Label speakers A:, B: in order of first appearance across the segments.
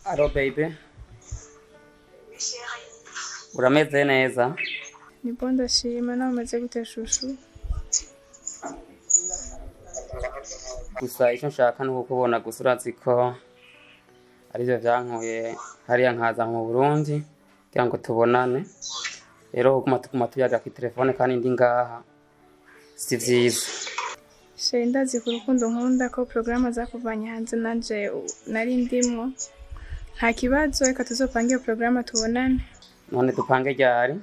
A: Alo baby. Urameze neza?
B: Nipo ndashima nawe umeze gute shushu?
A: Gusa icyo nshaka ni ukubona gusa urazi ko arivyo vyankuye hariya nkaza mu Burundi kugira ngo tubonane. Rero tuguma tuyaga ku telefone kandi ndi ngaha si vyiza.
B: Sheri ndazi ku rukundo nkunda ko programa zakuvanye hanze nanje nari ndimwo. Nta kibazo reka tuzopange iyo programa tubonane.
A: None dupange ryari?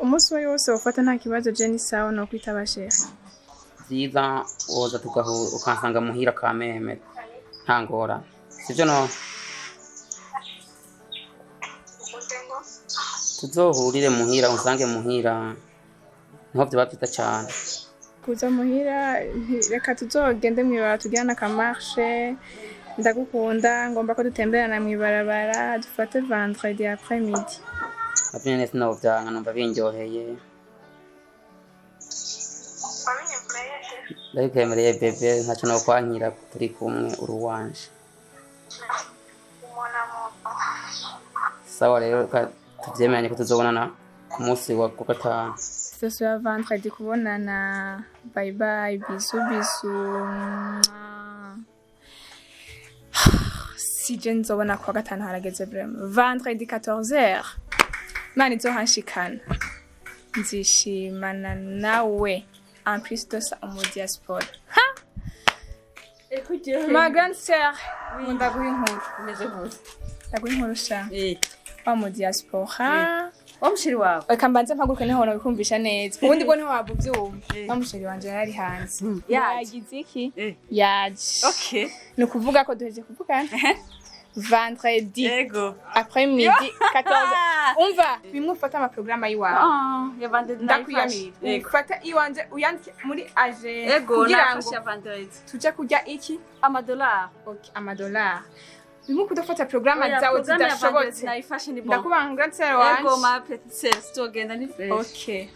B: Umunsi wose wofata nta kibazo je ni sawa no kwitaba sheri.
A: Vyiza woza ukansanga muhira ka Mehmet. Nta ngora. Sivyo no? Tuzohurire muhira unsange muhira. Niho vyoba vyiza cane.
B: Kuza muhira reka tuzogende mwibara tujyana akamarshe. Ndagukunda ngomba ko dutemberana mwibarabara dufate vendredi après midi.
A: Abine nese no vyanga numva binjoheye. Ndabikwemereye bebe ntaco no kwankira turi kumwe uruwanje. Sawa rero tuvyemeranye ko tuzobonana ku munsi wa gatanu.
B: Ce soir vendredi kubonana. Bye bye, bisous bisous. Si je nzobona kwa gatanu harageze vraiment. Vendredi 14h. Mani nzohanshikana. Nzishimana nawe. En plus de ça, on diaspora. Ha!
C: Écoute,
B: Ma grande sœur, ndaguha inkuru.
C: umeze gute?
B: Ndaguha inkuru sha.
C: Wa
B: mu diaspora.
C: wa mushiri wawe.
B: Reka mbanze mpaguruke niho nabikumvisha neza. Ubundi bwo niho wabuvyumva. Wa mushiri wanje yari hanze. Yagize iki? Yaje.
C: Okay.
B: Ni ukuvuga ko duheje kuvugana. Vendredi.
C: Yego.
B: Après midi 14h. Umva bimwe ufata ama programa yiwawe.
C: Ya vendredi
B: Ndakwiyamira. Ufata iwanje uyandike muri agenda.
C: Yego,
B: kugira
C: nafashe ya vendredi.
B: tujya kurya iki?
C: Amadolari.
B: Okay, amadolari. Bimwe kudafata programa zawe zidashobotse.
C: Nayifashe ni bon.
B: Ndakubanga nsere wanje.
C: Yego, ma petite sœur, stogenda ni fresh.
B: Okay.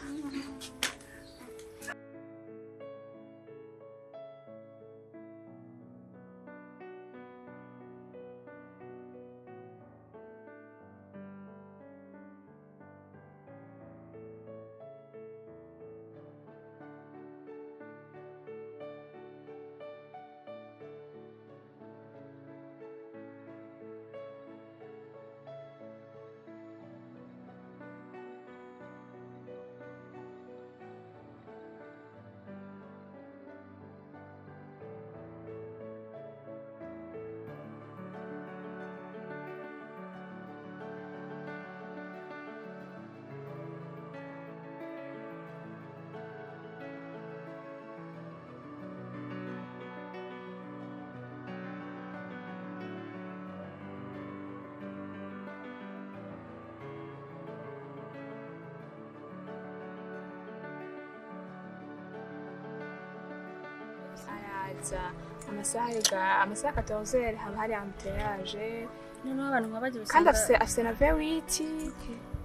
B: amasaha 14h haba hari embouteillage
C: Noneho abantu nkabaje
B: kandi afise na V8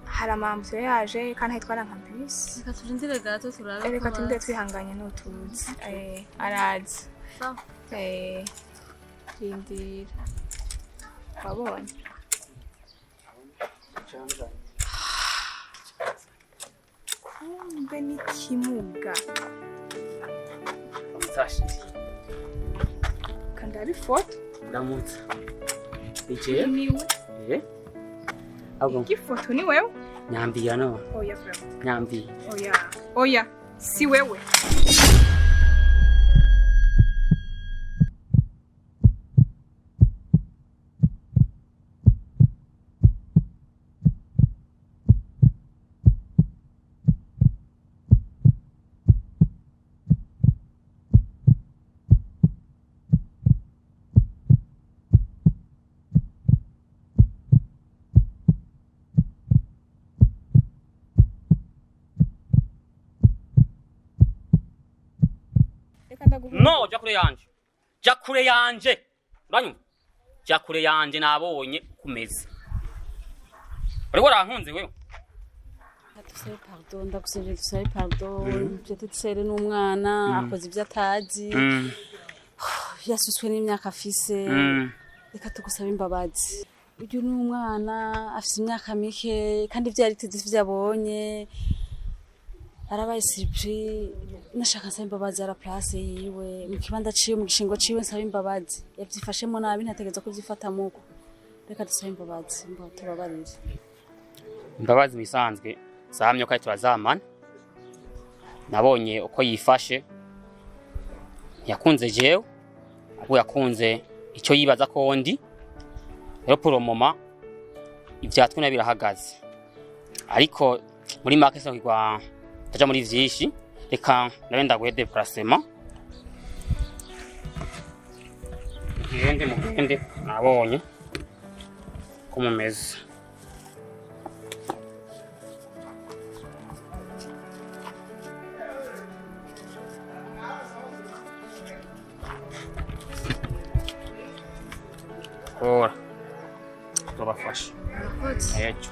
B: hari embouteillage kandi hitwara nka bus.
C: Reka turindire gato turabe.
B: Reka turindire twihanganye n'utuzi. Arazi.
C: Sawa.
B: Rindira. Wabonye? Mbe ni ikimuga.
A: Sashi.
B: Kandari foto.
A: Ndamutse. Ije?
B: Niwe.
A: Abo.
B: Ifoto ni wewe?
A: Nyambiya no.
B: Oya vraiment.
A: Nyambi.
B: Oya. Si wewe.
A: No, jakure yanje. Uranyumva? Jakure yanje nabonye kumeza. Uriko rankunze wewe?
C: Dusabe pardon, ndagusabye dusabe pardon. Petite sœur n'umwana akoze ibyo atazi. Yasuswe n'imyaka afise. Reka tugusaba imbabazi. uyu ni umwana afite imyaka mike kandi ibyo yari tuzi ibyo yabonye arabaye surpris nashaka nsaba imbabazi ara place yiwe mu kibanza ciwe mu gishingo ciwe nsaba imbabazi yavyifashemo nabi ntategeza ko vyifata muko reka dusaba imbabazi mbo tubabarire
A: imbabazi bisanzwe zahamye ko turazamana nabonye uko yifashe yakunze jewe abo yakunze icyo yibaza ko ndi rero pour moment ivyatwe na birahagaze ariko muri make so kigwa taja muri vyinshi reka ndabenda guhe déplacement mugende nabonye ko mumeze ora turabafasha
B: Murakoze.
A: ejo